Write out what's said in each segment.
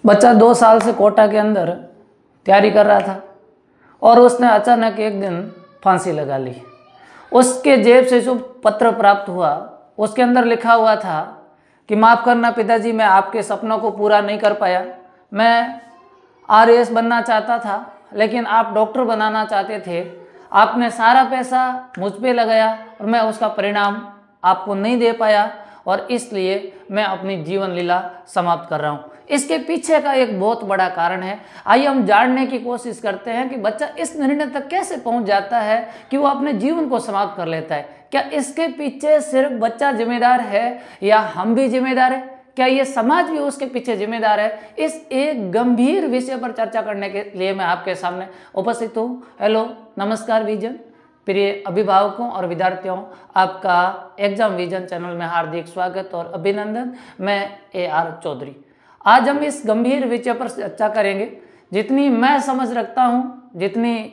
बच्चा 2 साल से कोटा के अंदर तैयारी कर रहा था और उसने अचानक एक दिन फांसी लगा ली। उसके जेब से जो पत्र प्राप्त हुआ उसके अंदर लिखा हुआ था कि माफ़ करना पिताजी, मैं आपके सपनों को पूरा नहीं कर पाया। मैं आरएएस बनना चाहता था लेकिन आप डॉक्टर बनाना चाहते थे। आपने सारा पैसा मुझ पे लगाया और मैं उसका परिणाम आपको नहीं दे पाया और इसलिए मैं अपनी जीवन लीला समाप्त कर रहा हूँ। इसके पीछे का एक बहुत बड़ा कारण है। आइए हम जानने की कोशिश करते हैं कि बच्चा इस निर्णय तक कैसे पहुंच जाता है कि वो अपने जीवन को समाप्त कर लेता है। क्या इसके पीछे सिर्फ बच्चा जिम्मेदार है या हम भी जिम्मेदार है? क्या ये समाज भी उसके पीछे जिम्मेदार है? इस एक गंभीर विषय पर चर्चा करने के लिए मैं आपके सामने उपस्थित हूँ। हेलो, नमस्कार विजन, प्रिय अभिभावकों और विद्यार्थियों, आपका एग्जाम विजन चैनल में हार्दिक स्वागत और अभिनंदन। मैं AR चौधरी। आज हम इस गंभीर विषय पर चर्चा करेंगे। जितनी मैं समझ रखता हूँ, जितनी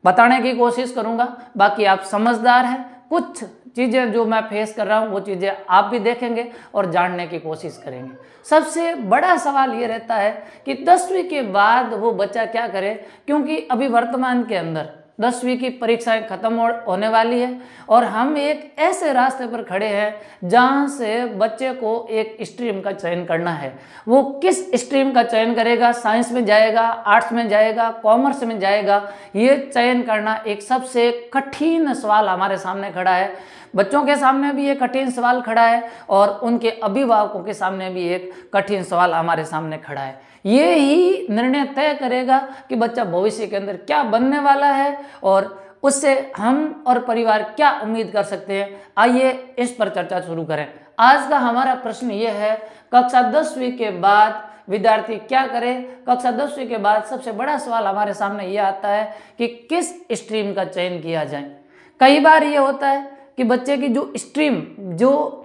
बताने की कोशिश करूँगा। बाकी आप समझदार हैं, कुछ चीज़ें जो मैं फेस कर रहा हूँ वो चीज़ें आप भी देखेंगे और जानने की कोशिश करेंगे। सबसे बड़ा सवाल ये रहता है कि 10वीं के बाद वो बच्चा क्या करे, क्योंकि अभी वर्तमान के अंदर 10वीं की परीक्षाएं खत्म होने वाली है और हम एक ऐसे रास्ते पर खड़े हैं जहां से बच्चे को एक स्ट्रीम का चयन करना है। वो किस स्ट्रीम का चयन करेगा? साइंस में जाएगा, आर्ट्स में जाएगा, कॉमर्स में जाएगा? ये चयन करना एक सबसे कठिन सवाल हमारे सामने खड़ा है। बच्चों के सामने भी एक कठिन सवाल खड़ा है और उनके अभिभावकों के सामने भी एक कठिन सवाल हमारे सामने खड़ा है। ये ही निर्णय तय करेगा कि बच्चा भविष्य के अंदर क्या बनने वाला है और उससे हम और परिवार क्या उम्मीद कर सकते हैं। आइए इस पर चर्चा शुरू करें। आज का हमारा प्रश्न ये है, कक्षा 10वीं के बाद विद्यार्थी क्या करे? कक्षा 10वीं के बाद सबसे बड़ा सवाल हमारे सामने ये आता है कि किस स्ट्रीम का चयन किया जाए। कई बार ये होता है कि बच्चे की जो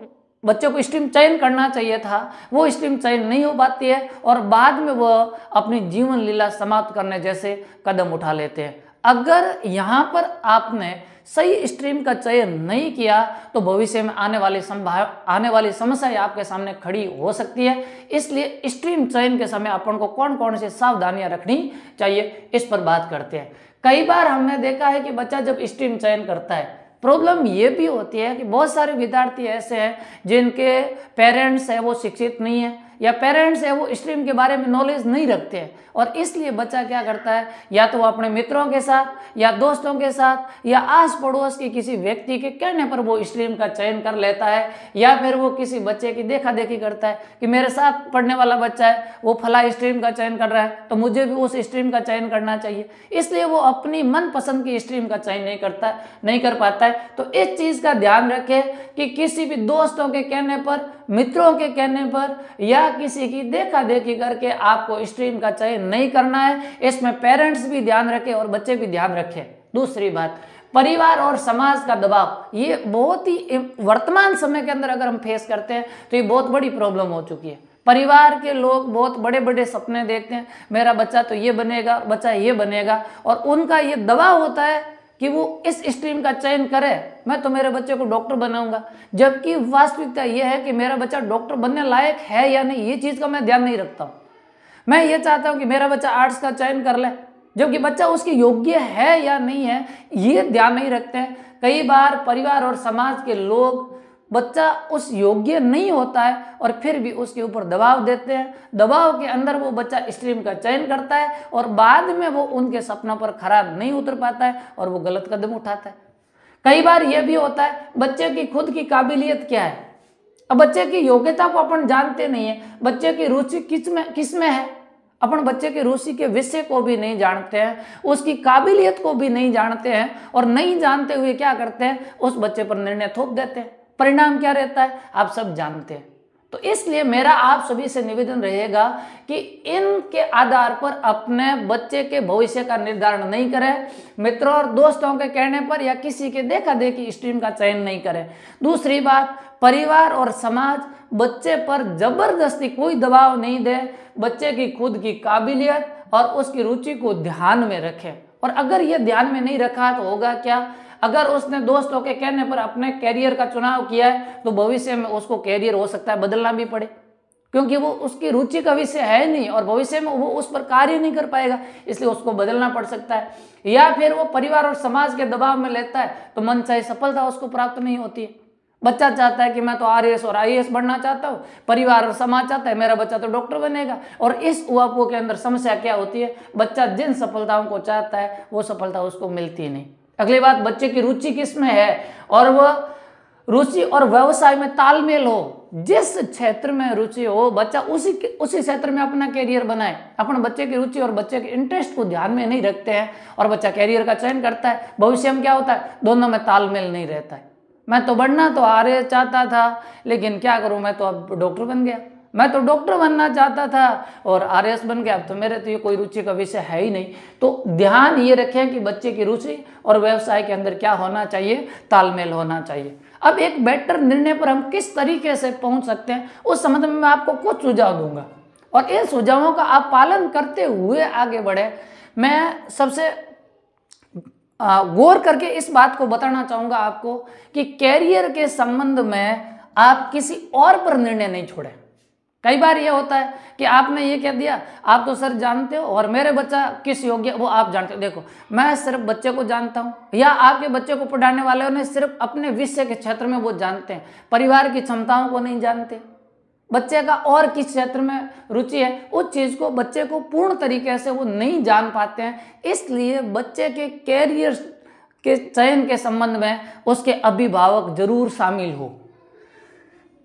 बच्चे को स्ट्रीम चयन करना चाहिए था वो स्ट्रीम चयन नहीं हो पाती है और बाद में वह अपनी जीवन लीला समाप्त करने जैसे कदम उठा लेते हैं। अगर यहाँ पर आपने सही स्ट्रीम का चयन नहीं किया तो भविष्य में आने वाली समस्याएं आपके सामने खड़ी हो सकती है। इसलिए स्ट्रीम चयन के समय अपन को कौन कौन सी सावधानियां रखनी चाहिए, इस पर बात करते हैं। कई बार हमने देखा है कि बच्चा जब स्ट्रीम चयन करता है, प्रॉब्लम ये भी होती है कि बहुत सारे विद्यार्थी ऐसे हैं जिनके पेरेंट्स है वो शिक्षित नहीं है या पेरेंट्स है वो स्ट्रीम के बारे में नॉलेज नहीं रखते हैं और इसलिए बच्चा क्या करता है, या तो वो अपने मित्रों के साथ या दोस्तों के साथ या आस पड़ोस के किसी व्यक्ति के कहने पर वो स्ट्रीम का चयन कर लेता है, या फिर वो किसी बच्चे की देखा देखी करता है कि मेरे साथ पढ़ने वाला बच्चा है वो फला स्ट्रीम का चयन कर रहा है तो मुझे भी उस स्ट्रीम का चयन करना चाहिए। इसलिए वो अपनी मनपसंद की स्ट्रीम का चयन नहीं कर पाता है। तो इस चीज़ का ध्यान रखें कि किसी भी दोस्तों के कहने पर, मित्रों के कहने पर या किसी की देखा देखी करके आपको स्ट्रीम का चयन नहीं करना है। इसमें पेरेंट्स भी ध्यान रखें और बच्चे भी ध्यान रखें। दूसरी बात, परिवार और समाज का दबाव, ये बहुत ही वर्तमान समय के अंदर अगर हम फेस करते हैं तो ये बहुत बड़ी प्रॉब्लम हो चुकी है। परिवार के लोग बहुत बड़े बड़े सपने देखते हैं, मेरा बच्चा तो ये बनेगा, बच्चा ये बनेगा, और उनका ये दबाव होता है कि वो इस स्ट्रीम का चयन करे, मैं तो मेरे बच्चे को डॉक्टर बनाऊंगा। जबकि वास्तविकता यह है कि मेरा बच्चा डॉक्टर बनने लायक है या नहीं, ये चीज़ का मैं ध्यान नहीं रखता हूँ। मैं ये चाहता हूँ कि मेरा बच्चा आर्ट्स का चयन कर ले, जबकि बच्चा उसकी योग्य है या नहीं है ये ध्यान नहीं रखते हैं। कई बार परिवार और समाज के लोग बच्चा उस योग्य नहीं होता है और फिर भी उसके ऊपर दबाव देते हैं। दबाव के अंदर वो बच्चा स्ट्रीम का चयन करता है और बाद में वो उनके सपनों पर खरा नहीं उतर पाता है और वो गलत कदम उठाता है। कई बार ये भी होता है, बच्चे की खुद की काबिलियत क्या है, अब बच्चे की योग्यता को अपन जानते नहीं है, बच्चे की रुचि किस में है, अपन बच्चे की रुचि के विषय को भी नहीं जानते हैं, उसकी काबिलियत को भी नहीं जानते हैं और नहीं जानते हुए क्या करते हैं, उस बच्चे पर निर्णय थोप देते हैं। परिणाम क्या रहता है आप सब जानते हैं। तो इसलिए मेरा आप सभी से निवेदन रहेगा कि इनके आधार पर अपने बच्चे के भविष्य का निर्धारण नहीं करें, मित्रों और दोस्तों के कहने पर या किसी के देखा देखी स्ट्रीम का चयन नहीं करें। दूसरी बात, परिवार और समाज बच्चे पर जबरदस्ती कोई दबाव नहीं दे, बच्चे की खुद की काबिलियत और उसकी रुचि को ध्यान में रखें। और अगर ये ध्यान में नहीं रखा तो होगा क्या, अगर उसने दोस्तों के कहने पर अपने कैरियर का चुनाव किया है तो भविष्य में उसको कैरियर हो सकता है बदलना भी पड़े। क्योंकि वो उसकी रुचि का विषय है नहीं और भविष्य में वो उस पर कार्य नहीं कर पाएगा, इसलिए उसको बदलना पड़ सकता है। या फिर वो परिवार और समाज के दबाव में लेता है तो मनचाही सफलता उसको प्राप्त नहीं होती है। बच्चा चाहता है कि मैं तो आरएएस और आईएएस बनना चाहता हूँ, परिवार और समाज चाहता है मेरा बच्चा तो डॉक्टर बनेगा, और इस उहापोह के अंदर समस्या क्या होती है, बच्चा जिन सफलताओं को चाहता है वो सफलता उसको मिलती नहीं। अगली बात, बच्चे की रुचि किस में है और वह रुचि और व्यवसाय में तालमेल हो। जिस क्षेत्र में रुचि हो बच्चा उसी क्षेत्र में अपना कैरियर बनाए। अपन बच्चे की रुचि और बच्चे के इंटरेस्ट को ध्यान में नहीं रखते हैं और बच्चा कैरियर का चयन करता है, भविष्य में क्या होता है, दोनों में तालमेल नहीं रहता है। मैं तो बढ़ना तो आरएएस चाहता था, लेकिन क्या करूं, मैं तो अब डॉक्टर बन गया। मैं तो डॉक्टर बनना चाहता था और आरएएस बन गया, अब तो मेरे तो ये कोई रुचि का विषय है ही नहीं। तो ध्यान ये रखें कि बच्चे की रुचि और व्यवसाय के अंदर क्या होना चाहिए, तालमेल होना चाहिए। अब एक बेटर निर्णय पर हम किस तरीके से पहुंच सकते हैं उस संबंध में मैं आपको कुछ सुझाव दूंगा और इन सुझावों का आप पालन करते हुए आगे बढ़े। मैं सबसे गौर करके इस बात को बताना चाहूंगा आपको कि कैरियर के संबंध में आप किसी और पर निर्णय नहीं छोड़ें। कई बार ये होता है कि आपने ये कह दिया, आप तो सर जानते हो और मेरे बच्चा किस योग्य वो आप जानते हो। देखो, मैं सिर्फ बच्चे को जानता हूँ या आपके बच्चे को पढ़ाने वाले ने सिर्फ अपने विषय के क्षेत्र में वो जानते हैं, परिवार की क्षमताओं को नहीं जानते। बच्चे का और किस क्षेत्र में रुचि है उस चीज़ को बच्चे को पूर्ण तरीके से वो नहीं जान पाते हैं। इसलिए बच्चे के कैरियर के चयन के संबंध में उसके अभिभावक जरूर शामिल हो।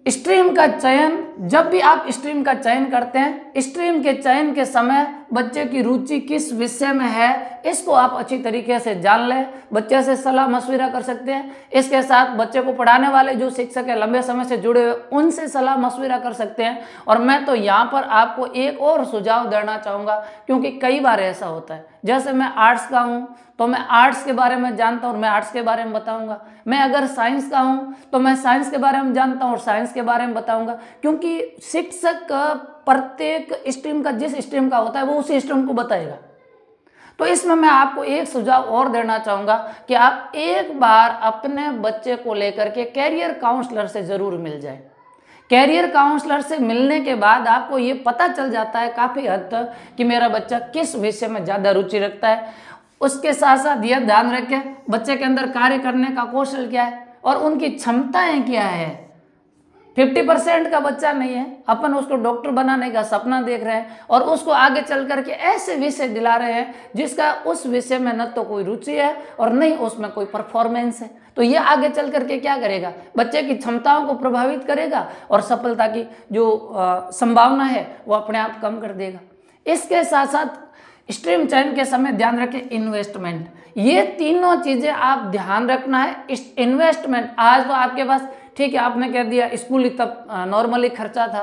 स्ट्रीम का चयन, जब भी आप स्ट्रीम का चयन करते हैं, स्ट्रीम के चयन के समय बच्चे की रुचि किस विषय में है इसको आप अच्छी तरीके से जान लें। बच्चे से सलाह मशविरा कर सकते हैं, इसके साथ बच्चे को पढ़ाने वाले जो शिक्षक है लंबे समय से जुड़े हुए उनसे सलाह मशविरा कर सकते हैं। और मैं तो यहाँ पर आपको एक और सुझाव देना चाहूँगा, क्योंकि कई बार ऐसा होता है, जैसे मैं आर्ट्स का हूँ तो मैं आर्ट्स के बारे में जानता हूँ और मैं आर्ट्स के बारे में बताऊंगा। मैं अगर साइंस का हूँ तो मैं साइंस के बारे में जानता हूँ और साइंस के बारे में बताऊंगा, क्योंकि शिक्षक प्रत्येक स्ट्रीम का जिस स्ट्रीम का होता है वो उसी स्ट्रीम को बताएगा। तो इसमें मैं आपको एक सुझाव और देना चाहूँगा कि आप एक बार अपने बच्चे को लेकर के कैरियर काउंसलर से ज़रूर मिल जाए। कैरियर काउंसलर से मिलने के बाद आपको ये पता चल जाता है काफ़ी हद तक कि मेरा बच्चा किस विषय में ज़्यादा रुचि रखता है। उसके साथ साथ यह ध्यान रखें बच्चे के अंदर कार्य करने का कौशल क्या है और उनकी क्षमताएं क्या है। 50% का बच्चा नहीं है, अपन उसको डॉक्टर बनाने का सपना देख रहे हैं और उसको आगे चल करके ऐसे विषय दिला रहे हैं जिसका उस विषय में न तो कोई रुचि है और नहीं उसमें कोई परफॉर्मेंस है। तो ये आगे चल करके क्या करेगा, बच्चे की क्षमताओं को प्रभावित करेगा और सफलता की जो संभावना है वो अपने आप कम कर देगा। इसके साथ साथ स्ट्रीम चयन के समय ध्यान रखें इन्वेस्टमेंट, ये तीनों चीज़ें आप ध्यान रखना है। इन्वेस्टमेंट, आज तो आपके पास ठीक है आपने कह दिया स्कूल तब नॉर्मली खर्चा था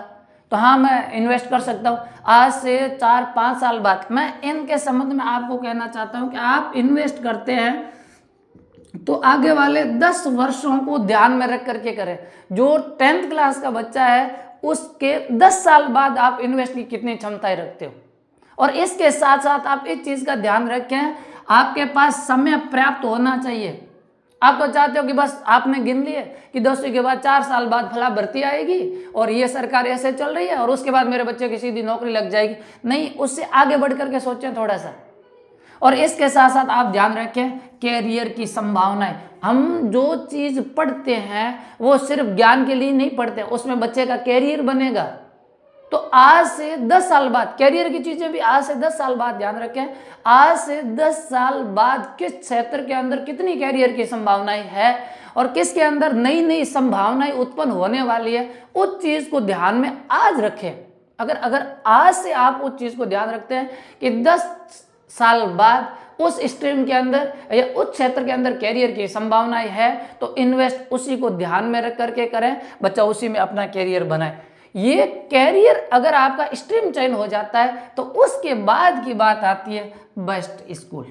तो हाँ मैं इन्वेस्ट कर सकता हूँ। आज से 4-5 साल बाद मैं इनके संबंध में आपको कहना चाहता हूँ कि आप इन्वेस्ट करते हैं तो आगे वाले 10 वर्षों को ध्यान में रख करके करें। जो 10th क्लास का बच्चा है उसके 10 साल बाद आप इन्वेस्ट की कितनी क्षमताएं रखते हो। और इसके साथ साथ आप इस चीज़ का ध्यान रखें, आपके पास समय पर्याप्त होना चाहिए। आप तो चाहते हो कि बस आपने गिन लिए कि 10वीं के बाद 4 साल बाद फला भर्ती आएगी और ये सरकार ऐसे चल रही है और उसके बाद मेरे बच्चे की सीधी नौकरी लग जाएगी। नहीं, उससे आगे बढ़ करके सोचें थोड़ा सा। और इसके साथ साथ आप ध्यान रखें कैरियर की संभावनाएं। हम जो चीज़ पढ़ते हैं वो सिर्फ ज्ञान के लिए नहीं पढ़ते, उसमें बच्चे का कैरियर बनेगा। तो आज से 10 साल बाद कैरियर की चीज़ें भी आज से 10 साल बाद ध्यान रखें, आज से 10 साल बाद किस क्षेत्र के अंदर कितनी कैरियर की संभावनाएं है और किसके अंदर नई नई संभावनाएं उत्पन्न होने वाली है, उस चीज़ को ध्यान में आज रखें। अगर आज से आप उस चीज़ को ध्यान रखते हैं कि 10 साल बाद उस स्ट्रीम के अंदर या उस क्षेत्र के अंदर कैरियर की संभावनाएं है तो इन्वेस्ट उसी को ध्यान में रख करके करें, बच्चा उसी में अपना कैरियर बनाए। ये कैरियर अगर आपका स्ट्रीम चयन हो जाता है तो उसके बाद की बात आती है बेस्ट स्कूल।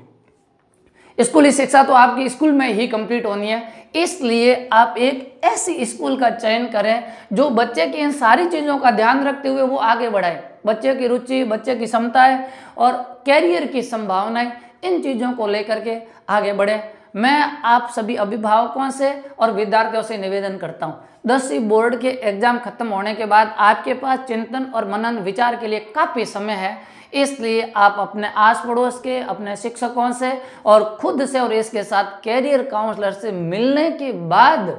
स्कूली शिक्षा तो आपकी स्कूल में ही कंप्लीट होनी है, इसलिए आप एक ऐसी स्कूल का चयन करें जो बच्चे की इन सारी चीज़ों का ध्यान रखते हुए वो आगे बढ़ाए। बच्चे की रुचि, बच्चे की क्षमताएं और कैरियर की संभावनाएं, इन चीज़ों को लेकर के आगे बढ़े। मैं आप सभी अभिभावकों से और विद्यार्थियों से निवेदन करता हूँ, 10वीं बोर्ड के एग्जाम खत्म होने के बाद आपके पास चिंतन और मनन विचार के लिए काफ़ी समय है। इसलिए आप अपने आस पड़ोस के, अपने शिक्षकों से और खुद से और इसके साथ कैरियर काउंसलर से मिलने के बाद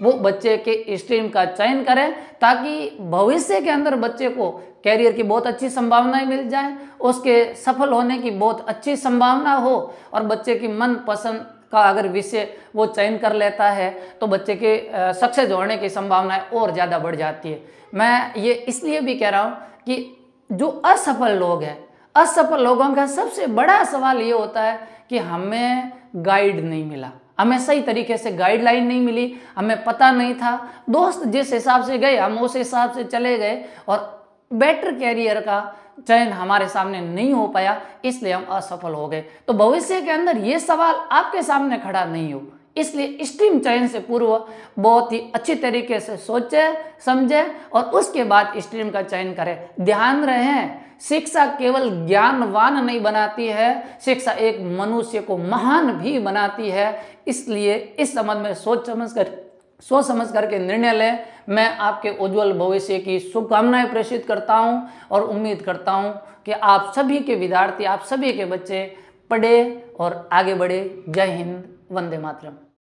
वो बच्चे के स्ट्रीम का चयन करें, ताकि भविष्य के अंदर बच्चे को कैरियर की बहुत अच्छी संभावनाएं मिल जाएं, उसके सफल होने की बहुत अच्छी संभावना हो और बच्चे की मनपसंद का अगर विषय वो चयन कर लेता है तो बच्चे के सक्सेस होने की संभावनाएं और ज़्यादा बढ़ जाती है। मैं ये इसलिए भी कह रहा हूँ कि जो असफल लोग हैं, असफल लोगों का सबसे बड़ा सवाल ये होता है कि हमें गाइड नहीं मिला, हमें सही तरीके से गाइडलाइन नहीं मिली, हमें पता नहीं था, दोस्त जिस हिसाब से गए हम उस हिसाब से चले गए और बेटर कैरियर का चयन हमारे सामने नहीं हो पाया, इसलिए हम असफल हो गए। तो भविष्य के अंदर ये सवाल आपके सामने खड़ा नहीं हो, इसलिए स्ट्रीम चयन से पूर्व बहुत ही अच्छी तरीके से सोचे समझे और उसके बाद स्ट्रीम का चयन करें। ध्यान रहे, शिक्षा केवल ज्ञानवान नहीं बनाती है, शिक्षा एक मनुष्य को महान भी बनाती है। इसलिए इस संबंध में सोच समझ करके निर्णय लें। मैं आपके उज्जवल भविष्य की शुभकामनाएं प्रेषित करता हूं और उम्मीद करता हूं कि आप सभी के विद्यार्थी, आप सभी के बच्चे पढ़े और आगे बढ़े। जय हिंद, वंदे मातरम।